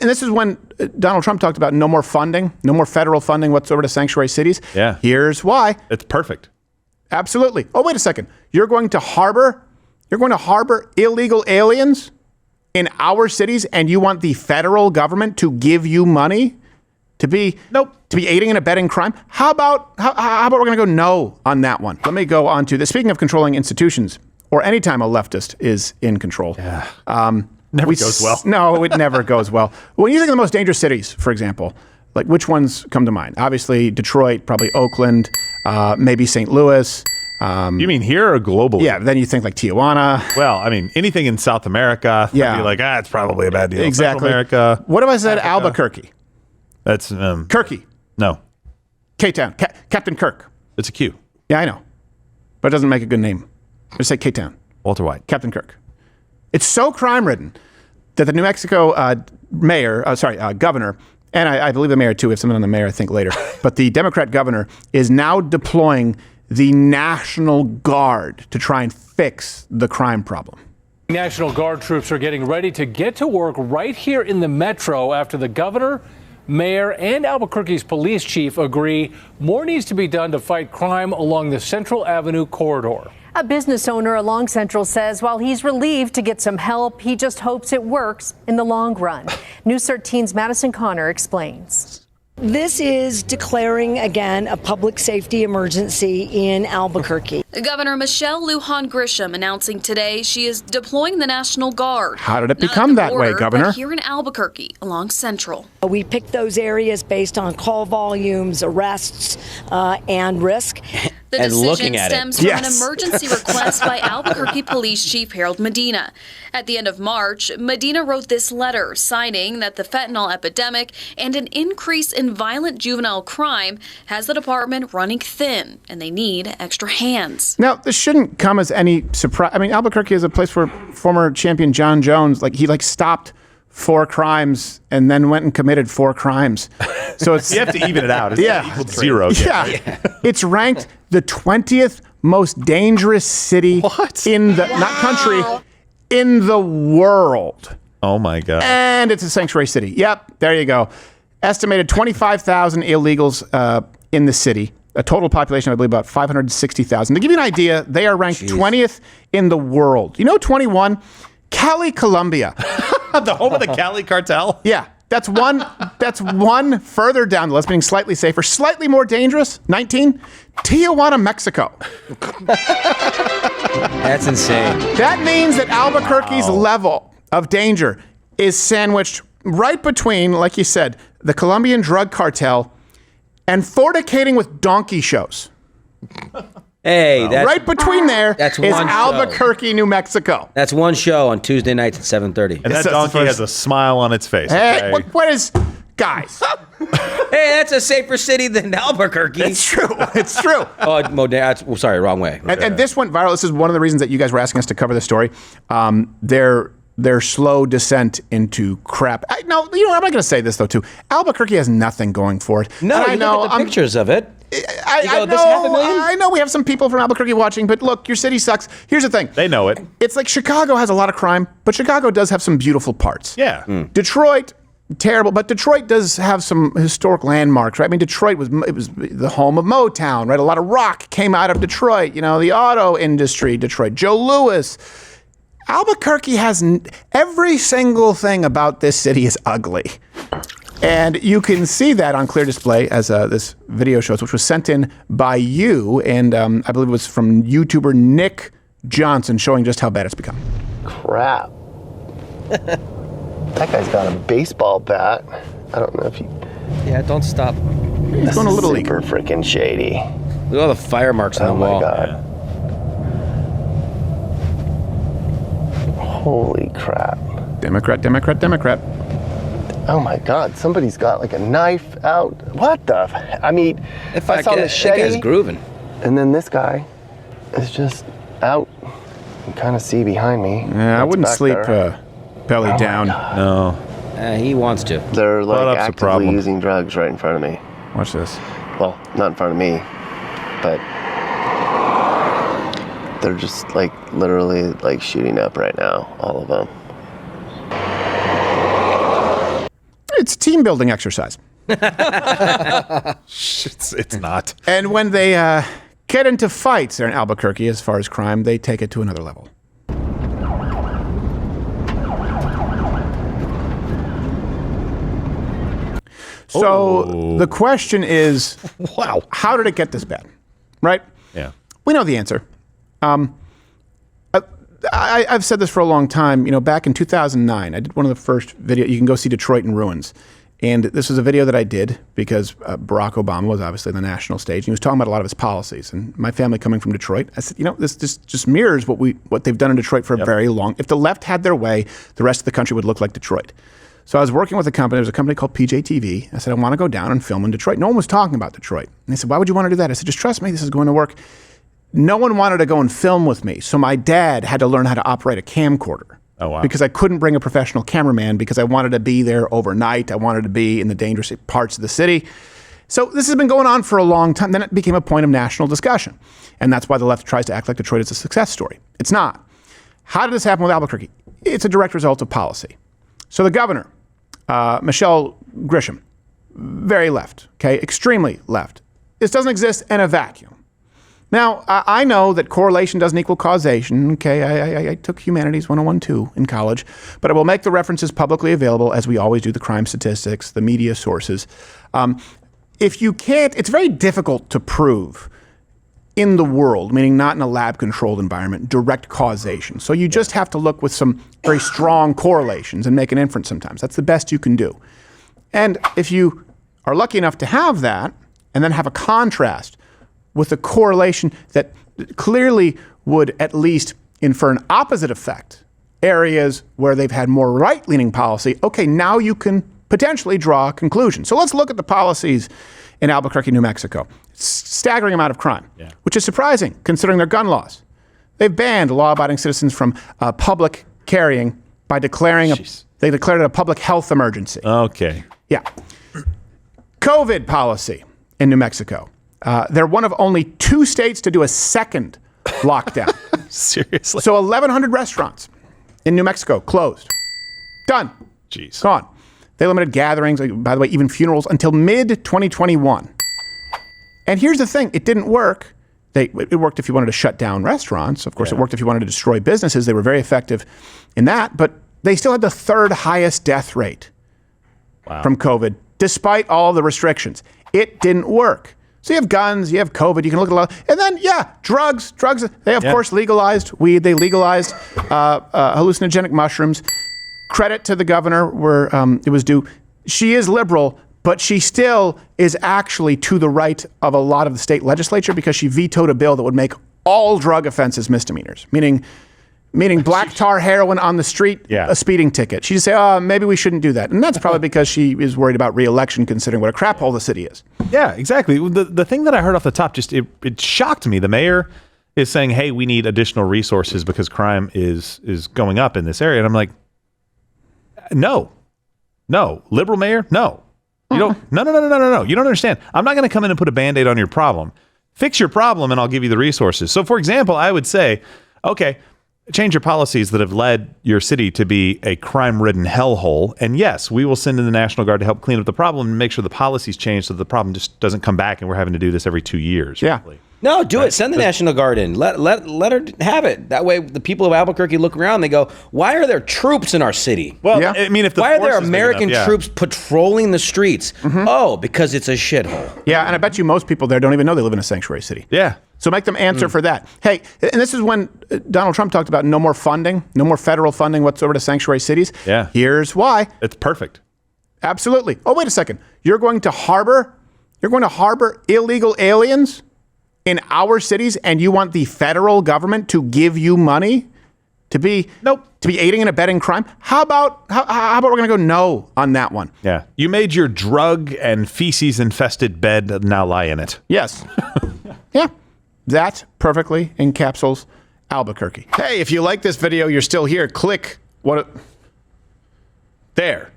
this is when Donald Trump talked about no more funding, no more federal funding whatsoever to sanctuary cities. Yeah. Here's why. It's perfect. Absolutely. Oh, wait a second. You're going to harbor illegal aliens in our cities, and you want the federal government to give you money to be aiding and abetting crime? How about we're going to go no on that one? Let me go on to this. Speaking of controlling institutions, or anytime a leftist is in control. Yeah. Never goes well. No, it never goes well. When you think of the most dangerous cities, for example, like which ones come to mind? Obviously, Detroit, probably Oakland, maybe St. Louis. You mean here or globally? Yeah, then you think like Tijuana. Well, I mean, anything in South America, yeah. You'd be like, it's probably a bad deal. Exactly. Central America. What if I said Africa? Albuquerque? That's Kirky. No. K-Town. Captain Kirk. It's a Q. Yeah, I know. But it doesn't make a good name. Just say K-Town. Walter White. Captain Kirk. It's so crime-ridden that the New Mexico governor, and I believe the mayor too, we have someone on the mayor I think later, but the Democrat governor is now deploying the National Guard to try and fix the crime problem. National Guard troops are getting ready to get to work right here in the metro after the governor, mayor, and Albuquerque's police chief agree more needs to be done to fight crime along the Central Avenue corridor. A business owner along Central says while he's relieved to get some help, he just hopes it works in the long run. News 13's Madison Connor explains. This is declaring again a public safety emergency in Albuquerque. Governor Michelle Lujan Grisham announcing today she is deploying the National Guard. How did it become that way, Governor? But here in Albuquerque, along Central. We picked those areas based on call volumes, arrests, and risk. The decision stems from an emergency request by Albuquerque Police Chief Harold Medina. At the end of March, Medina wrote this letter citing that the fentanyl epidemic and an increase in violent juvenile crime has the department running thin, and they need extra hands. Now, this shouldn't come as any surprise. I mean, Albuquerque is a place where former champion John Jones, he stopped 4 crimes and then went and committed 4 crimes. So it's you have to even it out. It's equal to 0. Yeah. It's ranked the 20th most dangerous city in the not country, in the world. Oh my God. And it's a sanctuary city. Yep, there you go. Estimated 25,000 illegals in the city. A total population, I believe, about 560,000. To give you an idea, they are ranked 20th in the world. You know, 21, Cali, Colombia. The home of the Cali cartel? Yeah. That's one further down the list, being slightly safer, slightly more dangerous. 19, Tijuana, Mexico. That's insane. That means that Albuquerque's level of danger is sandwiched right between, like you said, the Colombian drug cartel and fornicating with donkey shows. Hey, that's, right between there is Albuquerque, New Mexico. That's one show on Tuesday nights at 7:30. And that donkey has a smile on its face. Hey, what is, guys? Hey, that's a safer city than Albuquerque. It's true. It's true. Sorry, wrong way. And this went viral. This is one of the reasons that you guys were asking us to cover this story. Their slow descent into crap. I'm not going to say this though. Too, Albuquerque has nothing going for it. No, I know. Look at the pictures of it. I know we have some people from Albuquerque watching, but look, your city sucks. Here's the thing. They know it. It's like Chicago has a lot of crime, but Chicago does have some beautiful parts. Yeah. Detroit, terrible, but Detroit does have some historic landmarks, right? I mean, Detroit was the home of Motown, right? A lot of rock came out of Detroit, the auto industry, Detroit. Joe Louis. Albuquerque has every single thing about this city is ugly. And you can see that on clear display as this video shows, which was sent in by you. And I believe it was from YouTuber Nick Johnson, showing just how bad it's become. Crap. That guy's got a baseball bat. I don't know if you... Yeah, don't stop. He's going a little league. Super freaking shady. Look at all the fire marks on the wall. Oh, my God. Holy crap. Democrat, Democrat, Democrat. Oh my God, somebody's got like a knife out. What the? I mean, if I saw the machete. That guy's grooving. And then this guy is just out. You kind of see behind me. Yeah, I wouldn't sleep belly down. No. He wants to. They're like actively using drugs right in front of me. Watch this. Well, not in front of me, but they're just like literally like shooting up right now, all of them. It's a team building exercise. It's not. And when they get into fights there in Albuquerque, as far as crime, they take it to another level. So the question is, Wow. how did it get this bad? Right? Yeah. We know the answer. I've said this for a long time. You know, back in 2009, I did one of the first videos. You can go see Detroit in Ruins. And this was a video that I did because Barack Obama was obviously on the national stage. And he was talking about a lot of his policies. And my family coming from Detroit, I said, you know, this just mirrors what they've done in Detroit for a very long. If the left had their way, the rest of the country would look like Detroit. So I was working with a company. There was a company called PJTV. I said, I want to go down and film in Detroit. No one was talking about Detroit. And they said, why would you want to do that? I said, just trust me, this is going to work. No one wanted to go and film with me. So my dad had to learn how to operate a camcorder. Oh, wow. Because I couldn't bring a professional cameraman because I wanted to be there overnight. I wanted to be in the dangerous parts of the city. So this has been going on for a long time. Then it became a point of national discussion. And that's why the left tries to act like Detroit is a success story. It's not. How did this happen with Albuquerque? It's a direct result of policy. So the governor, Michelle Grisham, very left, okay, extremely left. This doesn't exist in a vacuum. Now, I know that correlation doesn't equal causation. Okay, I took Humanities 101 too in college, but I will make the references publicly available as we always do, the crime statistics, the media sources. If you can't, it's very difficult to prove in the world, meaning not in a lab-controlled environment, direct causation. So you just have to look with some very strong correlations and make an inference sometimes. That's the best you can do. And if you are lucky enough to have that, and then have a contrast with a correlation that clearly would at least infer an opposite effect, areas where they've had more right-leaning policy, okay, now you can potentially draw a conclusion. So let's look at the policies in Albuquerque, New Mexico. Staggering amount of crime, which is surprising considering their gun laws. They've banned law-abiding citizens from public carrying by declaring they declared it a public health emergency. Okay. Yeah. COVID policy in New Mexico. They're one of only 2 states to do a second lockdown. Seriously? So 1,100 restaurants in New Mexico closed. Done. Jeez. Gone. They limited gatherings, by the way, even funerals, until mid-2021. And here's the thing. It didn't work. It worked if you wanted to shut down restaurants. Of course, it worked if you wanted to destroy businesses. They were very effective in that. But they still had the 3rd highest death rate from COVID, despite all the restrictions. It didn't work. So you have guns, you have COVID, you can look at a lot. And then, drugs. They, of course, legalized weed. They legalized hallucinogenic mushrooms. Credit to the governor where it was due. She is liberal, but she still is actually to the right of a lot of the state legislature because she vetoed a bill that would make all drug offenses misdemeanors, meaning black tar heroin on the street, a speeding ticket. She just say, maybe we shouldn't do that. And that's probably because she is worried about re-election considering what a crap hole the city is. Yeah, exactly. The thing that I heard off the top, just it shocked me. The mayor is saying, hey, we need additional resources because crime is going up in this area. And I'm like, no. Liberal mayor? No. You don't. No. You don't understand. I'm not going to come in and put a Band-Aid on your problem. Fix your problem and I'll give you the resources. So, for example, I would say, okay, change your policies that have led your city to be a crime-ridden hellhole. And yes, we will send in the National Guard to help clean up the problem and make sure the policies change so the problem just doesn't come back and we're having to do this every 2 years. Yeah. Really. No, do it. Send the National Guard in. Let her have it. That way, the people of Albuquerque look around. They go, "Why are there troops in our city? Well, I mean, why are there American troops patrolling the streets? Oh, because it's a shithole." Yeah, and I bet you most people there don't even know they live in a sanctuary city. Yeah. So make them answer for that. Hey, and this is when Donald Trump talked about no more funding, no more federal funding whatsoever to sanctuary cities. Yeah. Here's why. It's perfect. Absolutely. Oh, wait a second. You're going to harbor illegal aliens in our cities, and you want the federal government to give you money to be aiding and abetting crime? How about we're going to go no on that one? Yeah. You made your drug and feces infested bed, now lie in it. Yes. Yeah. That perfectly encapsulates Albuquerque. Hey, if you like this video, you're still here. Click there.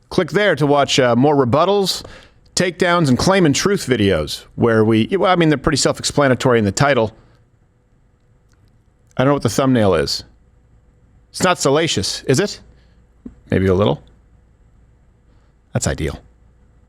Click there to watch more rebuttals, takedowns, and claim and truth videos where they're pretty self-explanatory in the title. I don't know what the thumbnail is. It's not salacious, is it? Maybe a little. That's ideal.